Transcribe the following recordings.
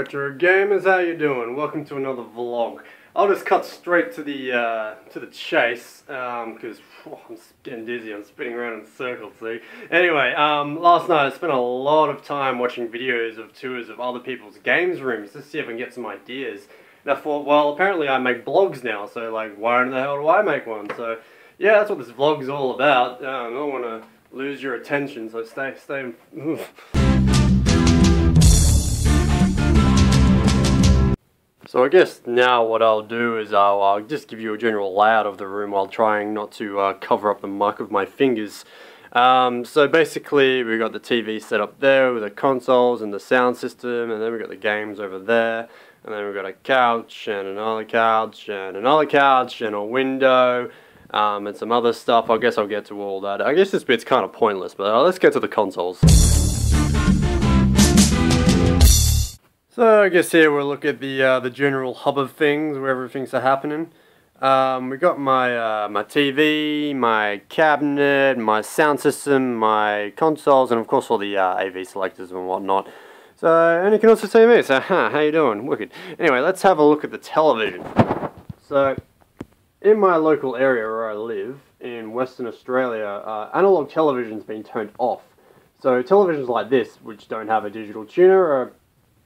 Retro Gamers, how you doing? Welcome to another vlog. I'll just cut straight to the chase, because I'm getting dizzy, I'm spinning around in circles, see? Anyway, last night I spent a lot of time watching videos of tours of other people's games rooms to see if I can get some ideas. And I thought, well, apparently I make vlogs now, so like, why in the hell do I make one? So, yeah, that's what this vlog's all about. I don't want to lose your attention, so stay. So I guess now what I'll do is I'll just give you a general layout of the room while trying not to cover up the mic with my fingers. So basically we've got the TV set up there with the consoles and the sound system, and then we've got the games over there, and then we've got a couch and another couch and another couch and a window and some other stuff. I guess I'll get to all that. I guess this bit's kind of pointless, but let's get to the consoles. So I guess here we'll look at the general hub of things where everything's happening. We got my TV, my cabinet, my sound system, my consoles, and of course all the AV selectors and whatnot. So, and you can also see me. So, how you doing? Wicked. Anyway, let's have a look at the television. So, in my local area where I live in Western Australia, analog television's been turned off. So televisions like this, which don't have a digital tuner, are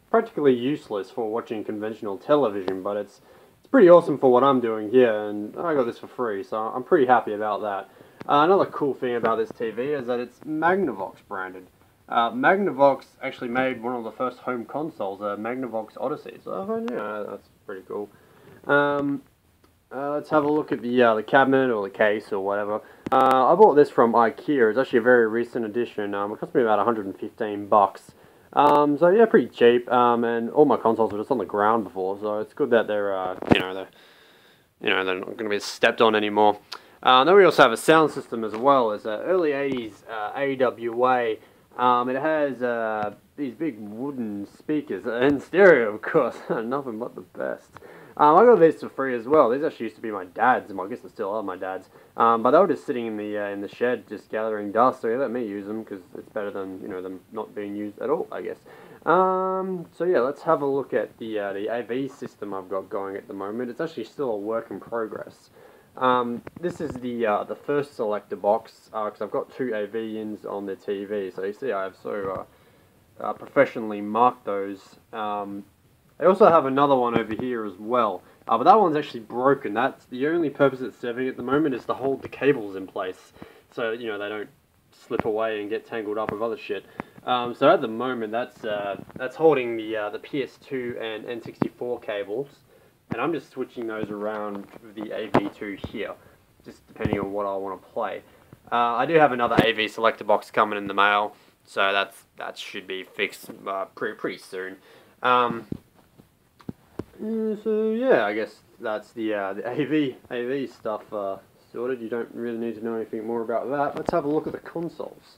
practically useless for watching conventional television, but it's pretty awesome for what I'm doing here, and I got this for free, so I'm pretty happy about that. Another cool thing about this TV is that it's Magnavox branded. Magnavox actually made one of the first home consoles, Magnavox Odyssey, so I thought, yeah, that's pretty cool. Let's have a look at the cabinet or the case or whatever. I bought this from IKEA. It's actually a very recent edition. It cost me about 115 bucks. So yeah, pretty cheap, and all my consoles were just on the ground before, so it's good that they're they're not going to be stepped on anymore. Then we also have a sound system as well. It's an early 80s AWA. It has these big wooden speakers and stereo, of course. Nothing but the best. I got these for free as well. These actually used to be my dad's, and I guess they still are my dad's. But they were just sitting in the shed, just gathering dust. So they let me use them because it's better than them not being used at all, I guess. So yeah, let's have a look at the AV system I've got going at the moment. It's actually still a work in progress. This is the first selector box because I've got two AV ins on the TV. So you see, I have so professionally marked those. I also have another one over here as well, but that one's actually broken. That's the only purpose it's serving at the moment, is to hold the cables in place, so they don't slip away and get tangled up with other shit. So at the moment, that's holding the PS2 and N64 cables, and I'm just switching those around with the AV2 here, just depending on what I want to play. I do have another AV selector box coming in the mail, so that should be fixed pretty soon. So yeah, I guess that's the AV stuff sorted. You don't really need to know anything more about that. Let's have a look at the consoles.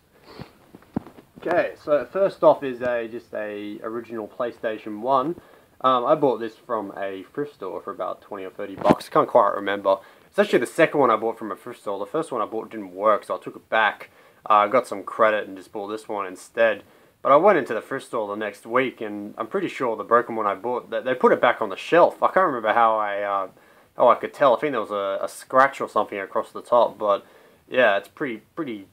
Okay, so first off is just a original PlayStation 1. I bought this from a thrift store for about 20 or 30 bucks. Can't quite remember. It's actually the second one I bought from a thrift store. The first one I bought didn't work, so I took it back. I got some credit and just bought this one instead. But I went into the thrift store the next week, and I'm pretty sure the broken one I bought, they put it back on the shelf. I can't remember how I could tell. I think there was a scratch or something across the top, but yeah, it's pretty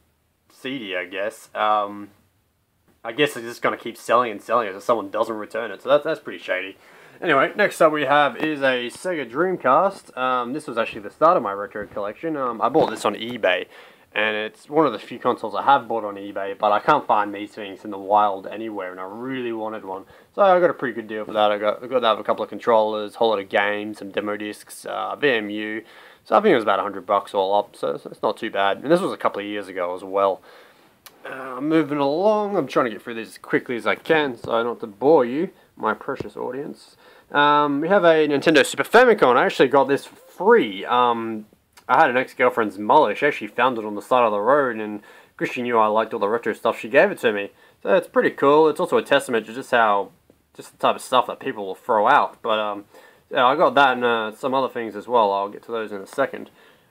seedy, I guess. I guess it's just going to keep selling and selling it if someone doesn't return it, so that's pretty shady. Anyway, next up we have is a Sega Dreamcast. This was actually the start of my retro collection. I bought this on eBay. And it's one of the few consoles I have bought on eBay, but I can't find these things in the wild anywhere, and I really wanted one. So I got a pretty good deal for that. I got to have a couple of controllers, a whole lot of games, some demo discs, VMU. So I think it was about 100 bucks all up, so it's not too bad. And this was a couple of years ago as well. Moving along, I'm trying to get through this as quickly as I can, so I don't have to bore you, my precious audience. We have a Nintendo Super Famicom. I actually got this for free. I had an ex-girlfriend's mother. She actually found it on the side of the road, and because she knew I liked all the retro stuff, she gave it to me. So it's pretty cool. It's also a testament to just the type of stuff that people will throw out. But yeah, I got that and some other things as well. I'll get to those in a second.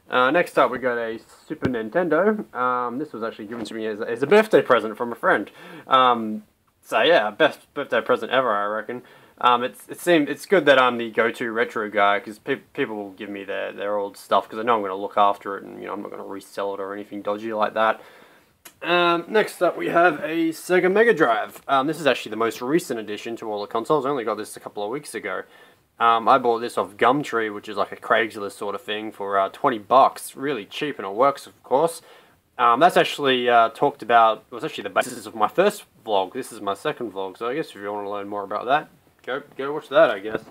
Next up, we got a Super Nintendo. This was actually given to me as a birthday present from a friend. So yeah, best birthday present ever, I reckon. It's good that I'm the go-to retro guy, because people will give me their old stuff because I know I'm going to look after it, and I'm not going to resell it or anything dodgy like that. Next up we have a Sega Mega Drive. This is actually the most recent addition to all the consoles. I only got this a couple of weeks ago. I bought this off Gumtree, which is like a Craigslist sort of thing, for 20 bucks. Really cheap, and it works, of course. That's actually talked about. It was actually the basis of my first vlog. This is my second vlog, so I guess if you want to learn more about that, go watch that, I guess.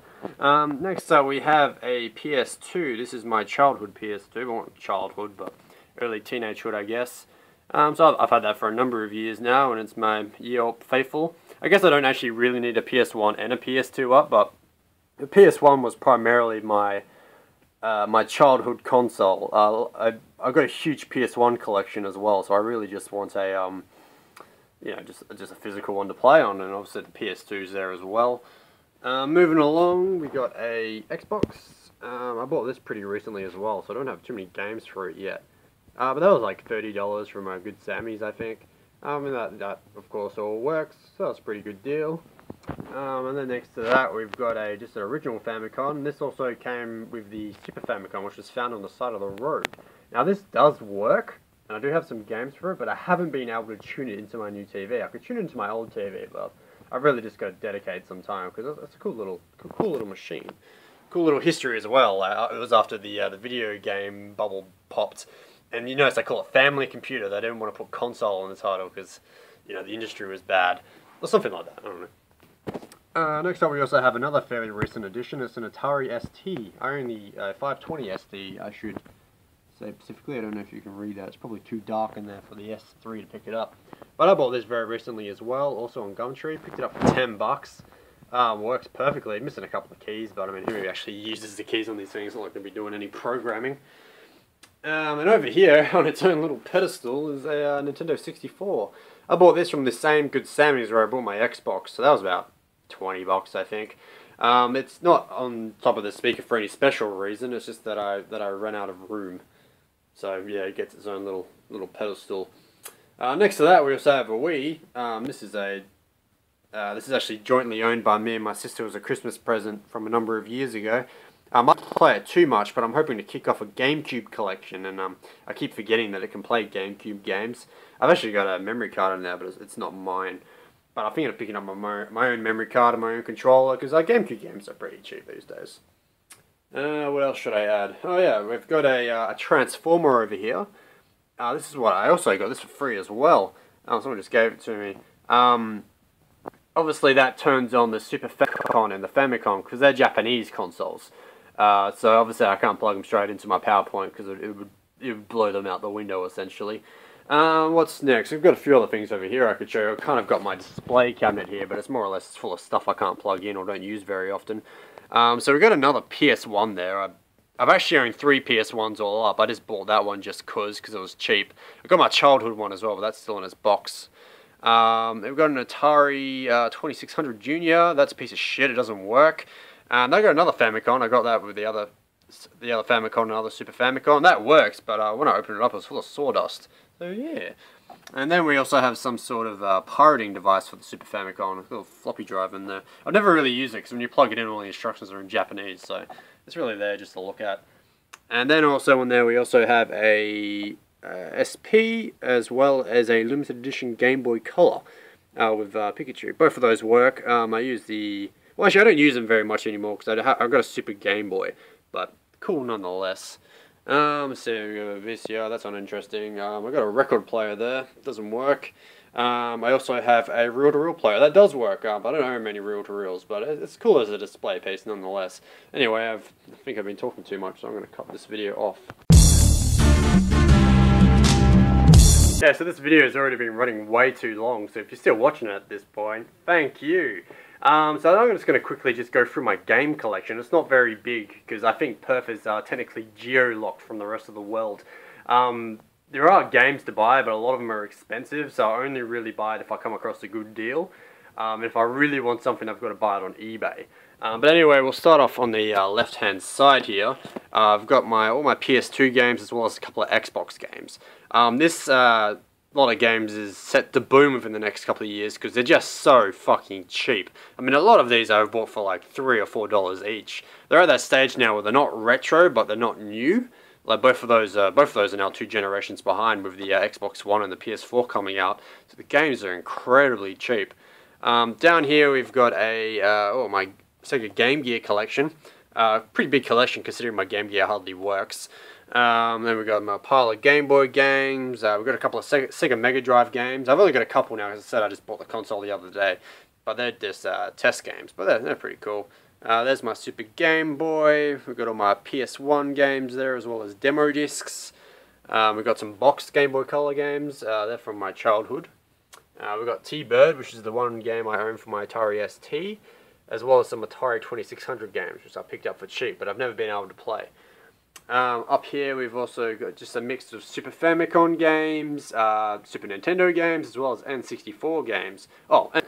Next up we have a PS2. This is my childhood PS2. Well, not childhood, but early teenagehood, I guess. So I've had that for a number of years now, and it's my year-old faithful. I guess I don't actually really need a PS1 and a PS2 up, but the PS1 was primarily my my childhood console. I've got a huge PS1 collection as well, so I really just want a just a physical one to play on, and obviously the PS2's there as well. Moving along, we got a Xbox. I bought this pretty recently as well, so I don't have too many games for it yet. But that was like $30 from a Good Sammy's, I think. And that of course all works, so that's a pretty good deal. And then next to that we've got just an original Famicom. This also came with the Super Famicom, which was found on the side of the road. Now this does work, and I do have some games for it, but I haven't been able to tune it into my new TV. I could tune it into my old TV, but I've really just got to dedicate some time, because it's a cool little machine. Cool little history as well. It was after the video game bubble popped. And you notice they call it family computer. They didn't want to put console in the title because, the industry was bad. Or something like that, I don't know. Next up we also have another fairly recent addition. It's an Atari ST. I own the 520 ST, I should say specifically. I don't know if you can read that. It's probably too dark in there for the S3 to pick it up. But I bought this very recently as well, also on Gumtree. Picked it up for 10 bucks. Works perfectly. Missing a couple of keys, but I mean, who actually uses the keys on these things? It's not like going to be doing any programming. And over here, on its own little pedestal, is a Nintendo 64. I bought this from the same Good Sammy's where I bought my Xbox, so that was about 20 bucks, I think. It's not on top of the speaker for any special reason. It's just that I ran out of room. So yeah, it gets its own little pedestal. Next to that, we also have a Wii. This is actually jointly owned by me and my sister as a Christmas present from a number of years ago. I might play it too much, but I'm hoping to kick off a GameCube collection, and I keep forgetting that it can play GameCube games. I've actually got a memory card in there, but it's not mine. But I'm thinking of picking up my own memory card and my own controller, because GameCube games are pretty cheap these days. What else should I add? Oh yeah, we've got a Transformer over here. This is what I also got. This for free as well. Someone just gave it to me. Obviously that turns on the Super Famicom and the Famicom, because they're Japanese consoles. So obviously I can't plug them straight into my PowerPoint because it would blow them out the window essentially. What's next? We've got a few other things over here I could show you. I've kind of got my display cabinet here, but it's more or less full of stuff I can't plug in or don't use very often. So we've got another PS1 there. I've actually owned 3 PS1s all up. I just bought that one just because it was cheap. I've got my childhood one as well, but that's still in its box. We've got an Atari 2600 Junior. That's a piece of shit. It doesn't work. And I got another Famicom. I got that with the other Famicom and other Super Famicom. That works, but when I opened it up, it was full of sawdust. So yeah. And then we also have some sort of pirating device for the Super Famicom. A little floppy drive in there. I've never really used it because when you plug it in, all the instructions are in Japanese, so it's really there just to look at. And then also in there, we also have a SP as well as a limited edition Game Boy Color with Pikachu. Both of those work. I use the... Well, actually, I don't use them very much anymore because I've got a Super Game Boy, but cool nonetheless. So we got a VCR, that's uninteresting. I've got a record player there, it doesn't work. I also have a reel-to-reel player, that does work, but I don't own many reel-to-reels, but it's cool as a display piece nonetheless. Anyway, I think I've been talking too much, so I'm going to cut this video off. Yeah, so this video has already been running way too long, so if you're still watching it at this point, thank you. So I'm just going to quickly just go through my game collection. It's not very big, because I think Perth is technically geo-locked from the rest of the world. There are games to buy, but a lot of them are expensive, so I only really buy it if I come across a good deal. If I really want something, I've got to buy it on eBay. But anyway, we'll start off on the left-hand side here. I've got all my PS2 games as well as a couple of Xbox games. This lot of games is set to boom within the next couple of years because they're just so fucking cheap. I mean, a lot of these I've bought for like $3 or $4 each. They're at that stage now where they're not retro, but they're not new. Like both of those are now 2 generations behind with the Xbox One and the PS4 coming out. So the games are incredibly cheap. Down here we've got a my Sega Game Gear collection. Pretty big collection considering my Game Gear hardly works. Then we've got my pile of Game Boy games. We've got a couple of Sega Mega Drive games. I've only got a couple now, as I said, I just bought the console the other day. But they're just test games, but they're pretty cool. There's my Super Game Boy. We've got all my PS1 games there, as well as demo discs. We've got some boxed Game Boy Color games. They're from my childhood. We've got T-Bird, which is the one game I own for my Atari ST, as well as some Atari 2600 games, which I picked up for cheap, but I've never been able to play. Up here we've also got just a mix of Super Famicom games, Super Nintendo games, as well as N64 games. Oh, and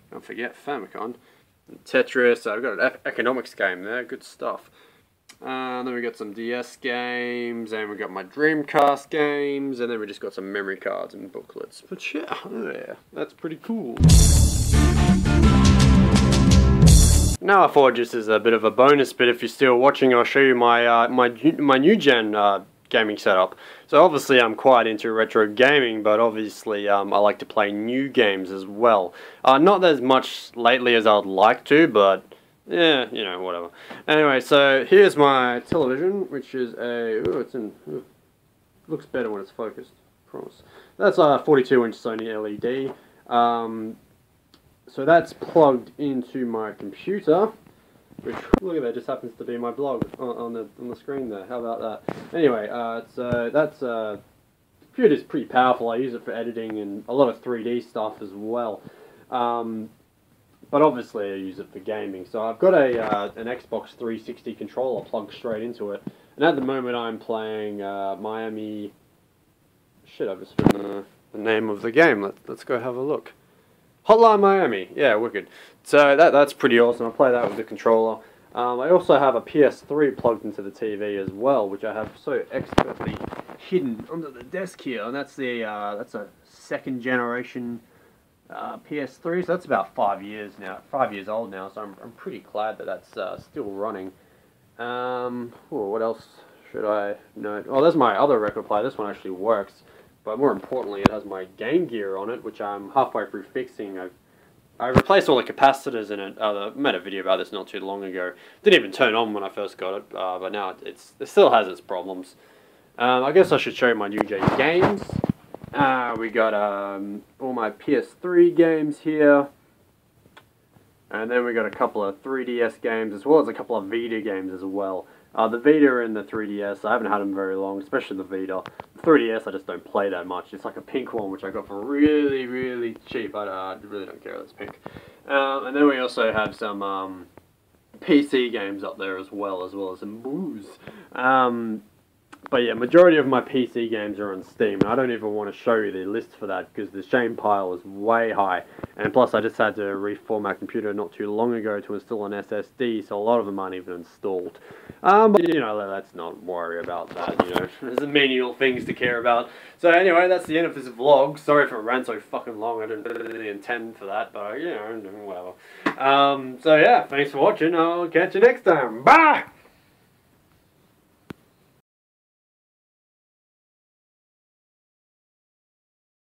don't forget Famicom. Tetris, we've got an economics game there, good stuff. Then we got some DS games, and we got my Dreamcast games, and then we just got some memory cards and booklets. But yeah, that's pretty cool. Now I thought just as a bit of a bonus bit, if you're still watching, I'll show you my my new gen gaming setup. So obviously I'm quite into retro gaming, but obviously I like to play new games as well. Not as much lately as I would like to, but yeah, you know, whatever. Anyway, so here's my television, which is a looks better when it's focused, I promise. That's a 42-inch Sony LED. So that's plugged into my computer, which, look at that, just happens to be my blog on the screen there. How about that? Anyway, computer's pretty powerful. I use it for editing and a lot of 3D stuff as well. But obviously I use it for gaming. So I've got an Xbox 360 controller plugged straight into it, and at the moment I'm playing Miami. Shit, I've just forgotten the name of the game. Let's go have a look. Hotline Miami, yeah, wicked. So that's pretty awesome. I play that with the controller. I also have a PS3 plugged into the TV as well, which I have so expertly hidden under the desk here, and that's a 2nd generation PS3. So that's about 5 years old now. So I'm pretty glad that that's still running. What else should I note? Oh, there's my other record player. This one actually works. But more importantly, it has my Game Gear on it, which I'm halfway through fixing. I replaced all the capacitors in it. I made a video about this not too long ago. Didn't even turn on when I first got it, but now it still has its problems. I guess I should show you my new gen games. We got all my PS3 games here. And then we got a couple of 3DS games, as well as a couple of Vita games as well. The Vita and the 3DS, I haven't had them very long, especially the Vita. The 3DS I just don't play that much. It's like a pink one, which I got for really, really cheap. I really don't care if it's pink. And then we also have some PC games up there as well as some booze. But yeah, majority of my PC games are on Steam, and I don't even want to show you the list for that because the shame pile is way high. And plus, I just had to reformat my computer not too long ago to install an SSD, so a lot of them aren't even installed. But you know, let's not worry about that. You know, there's menial things to care about. So anyway, that's the end of this vlog. Sorry if it ran so fucking long. I didn't really intend for that, but you know, whatever. So yeah, thanks for watching. I'll catch you next time. Bye.